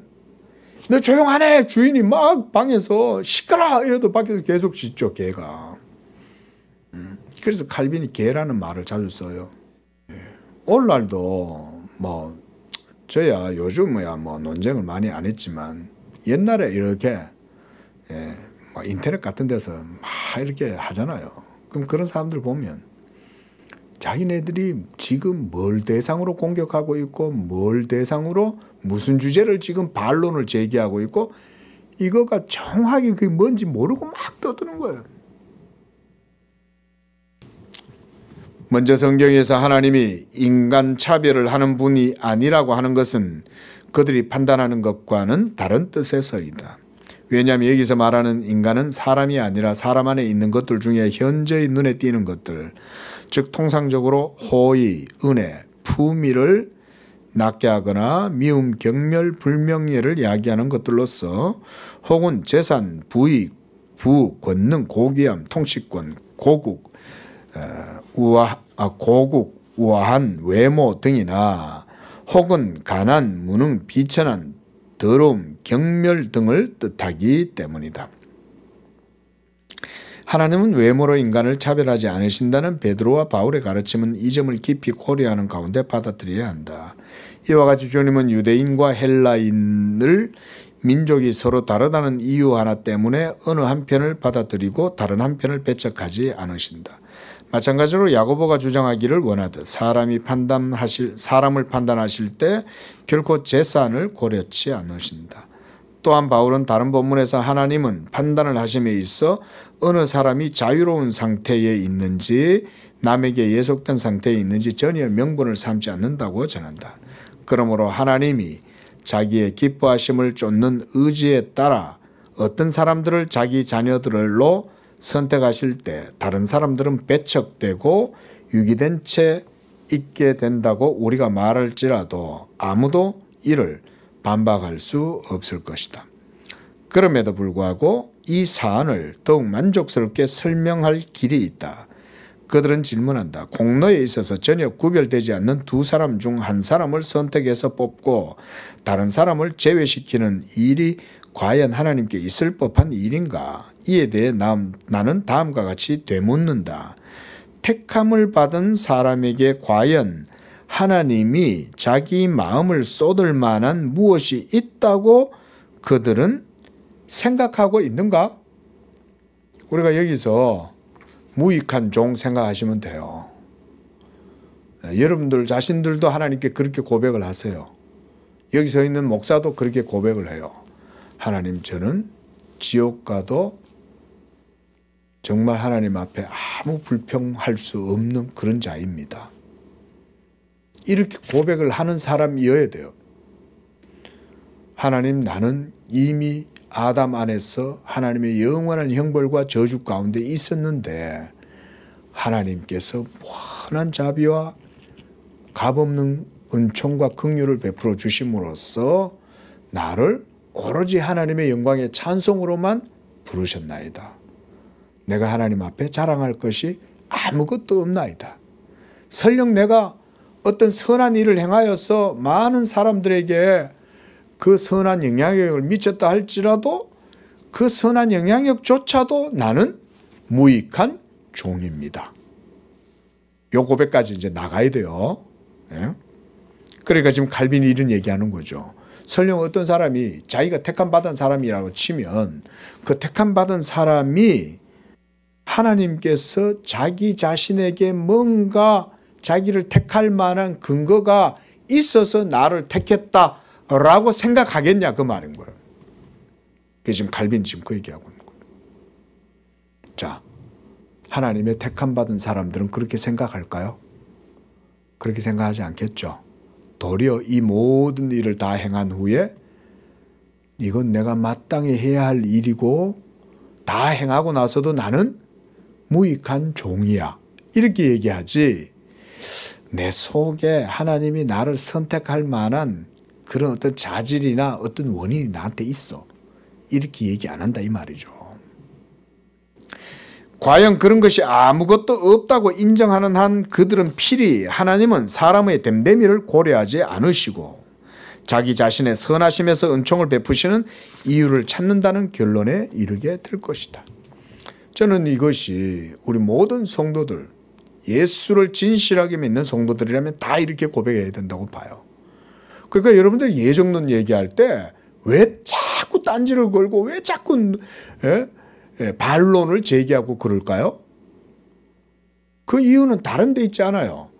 너 조용하네 주인이 막 방에서 시끄러 이래도 밖에서 계속 짖죠 개가. 그래서 칼빈이 개라는 말을 자주 써요. 오늘날도 뭐 저야 요즘은 뭐 논쟁을 많이 안 했지만 옛날에 이렇게 뭐 인터넷 같은 데서 막 이렇게 하잖아요. 그럼 그런 사람들 보면 자기네들이 지금 뭘 대상으로 공격하고 있고 뭘 대상으로 무슨 주제를 지금 반론을 제기하고 있고 이거가 정확히 그게 뭔지 모르고 막 떠드는 거예요. 먼저 성경에서 하나님이 인간 차별을 하는 분이 아니라고 하는 것은 그들이 판단하는 것과는 다른 뜻에서이다. 왜냐하면 여기서 말하는 인간은 사람이 아니라 사람 안에 있는 것들 중에 현저히 눈에 띄는 것들, 즉 통상적으로 호의, 은혜, 품위를 낮게 하거나 미움, 경멸, 불명예를 야기하는 것들로서 혹은 재산, 부익, 부, 권능, 고귀함, 통치권, 고국, 우아한 외모 등이나 혹은 가난, 무능, 비천한, 더러움, 경멸 등을 뜻하기 때문이다. 하나님은 외모로 인간을 차별하지 않으신다는 베드로와 바울의 가르침은 이 점을 깊이 고려하는 가운데 받아들여야 한다. 이와 같이 주님은 유대인과 헬라인을 민족이 서로 다르다는 이유 하나 때문에 어느 한편을 받아들이고 다른 한편을 배척하지 않으신다. 마찬가지로 야고보가 주장하기를 원하듯 사람을 판단하실 때 결코 재산을 고려치 않으신다. 또한 바울은 다른 본문에서 하나님은 판단을 하심에 있어 어느 사람이 자유로운 상태에 있는지 남에게 예속된 상태에 있는지 전혀 명분을 삼지 않는다고 전한다. 그러므로 하나님이 자기의 기뻐하심을 쫓는 의지에 따라 어떤 사람들을 자기 자녀들로 선택하실 때 다른 사람들은 배척되고 유기된 채 있게 된다고 우리가 말할지라도 아무도 이를 반박할 수 없을 것이다. 그럼에도 불구하고 이 사안을 더욱 만족스럽게 설명할 길이 있다. 그들은 질문한다. 공로에 있어서 전혀 구별되지 않는 두 사람 중 한 사람을 선택해서 뽑고 다른 사람을 제외시키는 일이 과연 하나님께 있을 법한 일인가? 이에 대해 나는 다음과 같이 되묻는다. 택함을 받은 사람에게 과연 하나님이 자기 마음을 쏟을 만한 무엇이 있다고 그들은 생각하고 있는가? 우리가 여기서 무익한 종 생각하시면 돼요. 여러분들 자신들도 하나님께 그렇게 고백을 하세요. 여기 서 있는 목사도 그렇게 고백을 해요. 하나님, 저는 지옥 가도 정말 하나님 앞에 아무 불평할 수 없는 그런 자입니다. 이렇게 고백을 하는 사람이어야 돼요. 하나님, 나는 이미 아담 안에서 하나님의 영원한 형벌과 저주 가운데 있었는데 하나님께서 무한한 자비와 값없는 은총과 긍휼을 베풀어 주심으로써 나를 오로지 하나님의 영광의 찬송으로만 부르셨나이다. 내가 하나님 앞에 자랑할 것이 아무것도 없나이다. 설령 내가 어떤 선한 일을 행하여서 많은 사람들에게 그 선한 영향력을 미쳤다 할지라도 그 선한 영향력조차도 나는 무익한 종입니다. 요 고백까지 이제 나가야 돼요. 예? 그러니까 지금 칼빈이 이런 얘기하는 거죠. 설령 어떤 사람이 자기가 택함받은 사람이라고 치면 그 택함받은 사람이 하나님께서 자기 자신에게 뭔가 자기를 택할 만한 근거가 있어서 나를 택했다라고 생각하겠냐 그 말인 거예요. 그게 지금 칼빈이 지금 그 얘기하고 있는 거예요. 자, 하나님의 택함받은 사람들은 그렇게 생각할까요? 그렇게 생각하지 않겠죠. 도리어 이 모든 일을 다 행한 후에 이건 내가 마땅히 해야 할 일이고 다 행하고 나서도 나는 무익한 종이야. 이렇게 얘기하지 내 속에 하나님이 나를 선택할 만한 그런 어떤 자질이나 어떤 원인이 나한테 있어. 이렇게 얘기 안 한다 이 말이죠. 과연 그런 것이 아무것도 없다고 인정하는 한 그들은 필히 하나님은 사람의 됨됨이를 고려하지 않으시고 자기 자신의 선하심에서 은총을 베푸시는 이유를 찾는다는 결론에 이르게 될 것이다. 저는 이것이 우리 모든 성도들, 예수를 진실하게 믿는 성도들이라면 다 이렇게 고백해야 된다고 봐요. 그러니까 여러분들 예정론 얘기할 때 왜 자꾸 딴지를 걸고 왜 자꾸 반론을 제기하고 그럴까요? 그 이유는 다른 데 있지 않아요.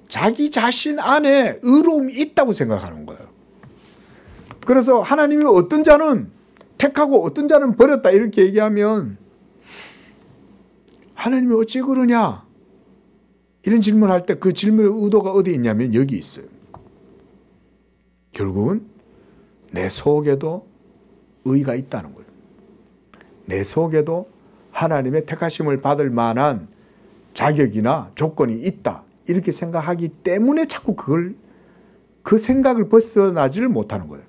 자기 자신 안에 의로움이 있다고 생각하는 거예요. 그래서 하나님이 어떤 자는 택하고 어떤 자는 버렸다 이렇게 얘기하면 하나님이 어찌 그러냐 이런 질문할 때 그 질문의 의도가 어디 있냐면 여기 있어요. 결국은 내 속에도 의가 있다는 거예요. 내 속에도 하나님의 택하심을 받을 만한 자격이나 조건이 있다 이렇게 생각하기 때문에 자꾸 그 생각을 벗어나지를 못하는 거예요.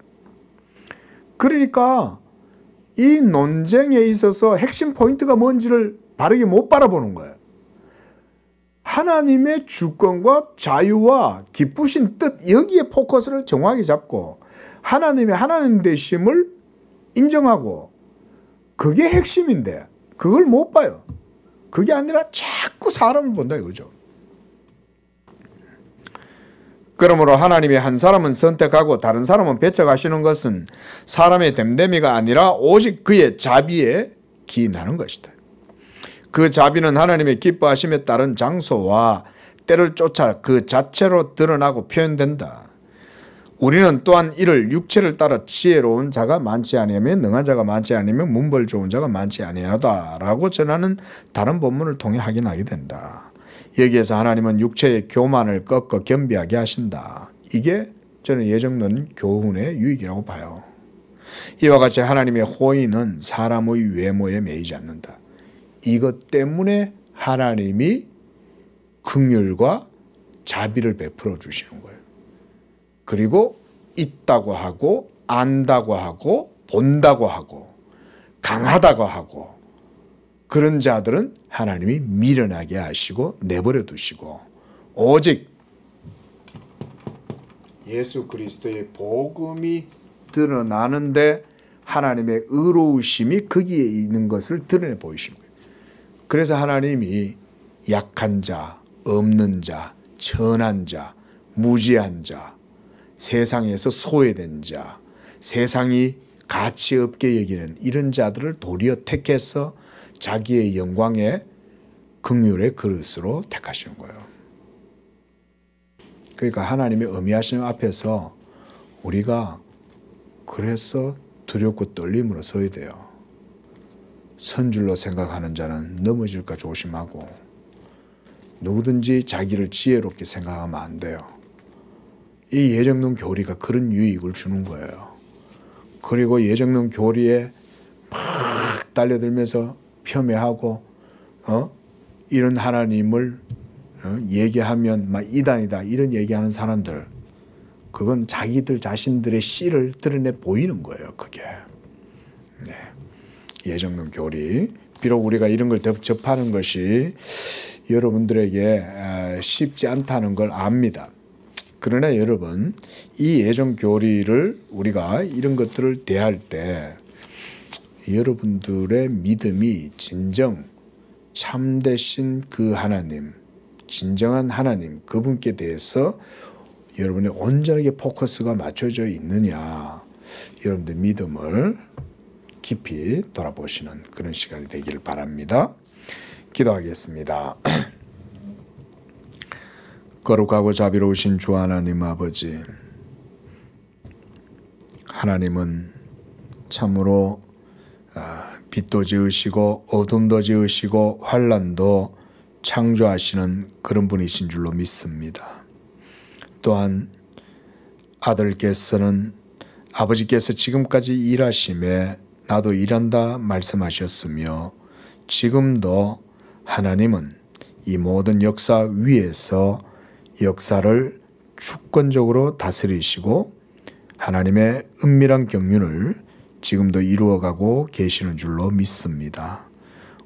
그러니까 이 논쟁에 있어서 핵심 포인트가 뭔지를 바르게 못 바라보는 거예요. 하나님의 주권과 자유와 기쁘신 뜻 여기에 포커스를 정확히 잡고 하나님의 하나님 되심을 인정하고 그게 핵심인데 그걸 못 봐요. 그게 아니라 자꾸 사람을 본다 이거죠. 그러므로 하나님이 한 사람은 선택하고 다른 사람은 배척하시는 것은 사람의 됨됨이가 아니라 오직 그의 자비에 기인하는 것이다. 그 자비는 하나님의 기뻐하심에 따른 장소와 때를 쫓아 그 자체로 드러나고 표현된다. 우리는 또한 이를 육체를 따라 지혜로운 자가 많지 아니하며 능한 자가 많지 아니하며 문벌 좋은 자가 많지 아니하다라고 전하는 다른 본문을 통해 확인하게 된다. 여기에서 하나님은 육체의 교만을 꺾어 겸비하게 하신다. 이게 저는 예정론 교훈의 유익이라고 봐요. 이와 같이 하나님의 호의는 사람의 외모에 매이지 않는다. 이것 때문에 하나님이 긍휼과 자비를 베풀어 주시는 거예요. 그리고 있다고 하고 안다고 하고 본다고 하고 강하다고 하고 그런 자들은 하나님이 미련하게 하시고 내버려 두시고 오직 예수 그리스도의 복음이 드러나는데 하나님의 의로우심이 거기에 있는 것을 드러내 보이신 거예요. 그래서 하나님이 약한 자, 없는 자, 천한 자, 무지한 자, 세상에서 소외된 자, 세상이 가치 없게 여기는 이런 자들을 도리어 택해서 자기의 영광의 긍휼의 그릇으로 택하시는 거예요. 그러니까 하나님의 어미하심 앞에서 우리가 그래서 두렵고 떨림으로 서야 돼요. 선줄로 생각하는 자는 넘어질까 조심하고 누구든지 자기를 지혜롭게 생각하면 안 돼요. 이 예정론 교리가 그런 유익을 주는 거예요. 그리고 예정론 교리에 막 달려들면서 폄훼하고 이런 하나님을 얘기하면 막 이단이다 이런 얘기하는 사람들 그건 자기들 자신들의 씨를 드러내 보이는 거예요. 그게 네. 예정론 교리 비록 우리가 이런 걸 접하는 것이 여러분들에게 쉽지 않다는 걸 압니다. 그러나 여러분 이 예정 교리를 우리가 이런 것들을 대할 때 여러분들의 믿음이 진정 참되신 그 하나님 진정한 하나님 그분께 대해서 여러분의 온전하게 포커스가 맞춰져 있느냐 여러분들 믿음을 깊이 돌아보시는 그런 시간이 되기를 바랍니다. 기도하겠습니다. 거룩하고 자비로우신 주 하나님 아버지 하나님은 참으로 빛도 지으시고 어둠도 지으시고 환난도 창조하시는 그런 분이신 줄로 믿습니다. 또한 아들께서는 아버지께서 지금까지 일하심에 나도 일한다 말씀하셨으며 지금도 하나님은 이 모든 역사 위에서 역사를 주권적으로 다스리시고 하나님의 은밀한 경륜을 지금도 이루어가고 계시는 줄로 믿습니다.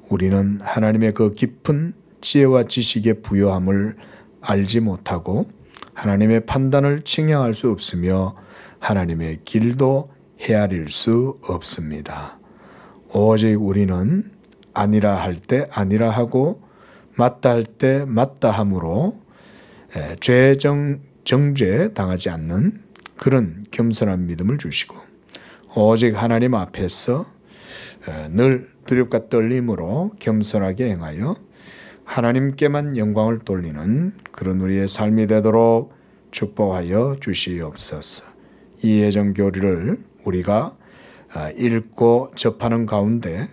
우리는 하나님의 그 깊은 지혜와 지식의 부요함을 알지 못하고 하나님의 판단을 측량할 수 없으며 하나님의 길도 헤아릴 수 없습니다. 오직 우리는 아니라 할 때 아니라 하고 맞다 할 때 맞다 함으로 정죄 당하지 않는 그런 겸손한 믿음을 주시고 오직 하나님 앞에서 늘 두렵과 떨림으로 겸손하게 행하여 하나님께만 영광을 돌리는 그런 우리의 삶이 되도록 축복하여 주시옵소서. 이 예정 교리를 우리가 읽고 접하는 가운데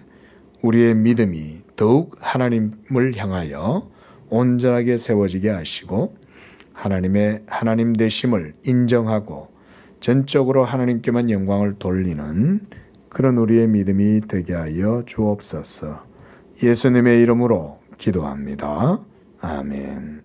우리의 믿음이 더욱 하나님을 향하여 온전하게 세워지게 하시고 하나님의 하나님 되심을 인정하고 전적으로 하나님께만 영광을 돌리는 그런 우리의 믿음이 되게 하여 주옵소서. 예수님의 이름으로 기도합니다. 아멘.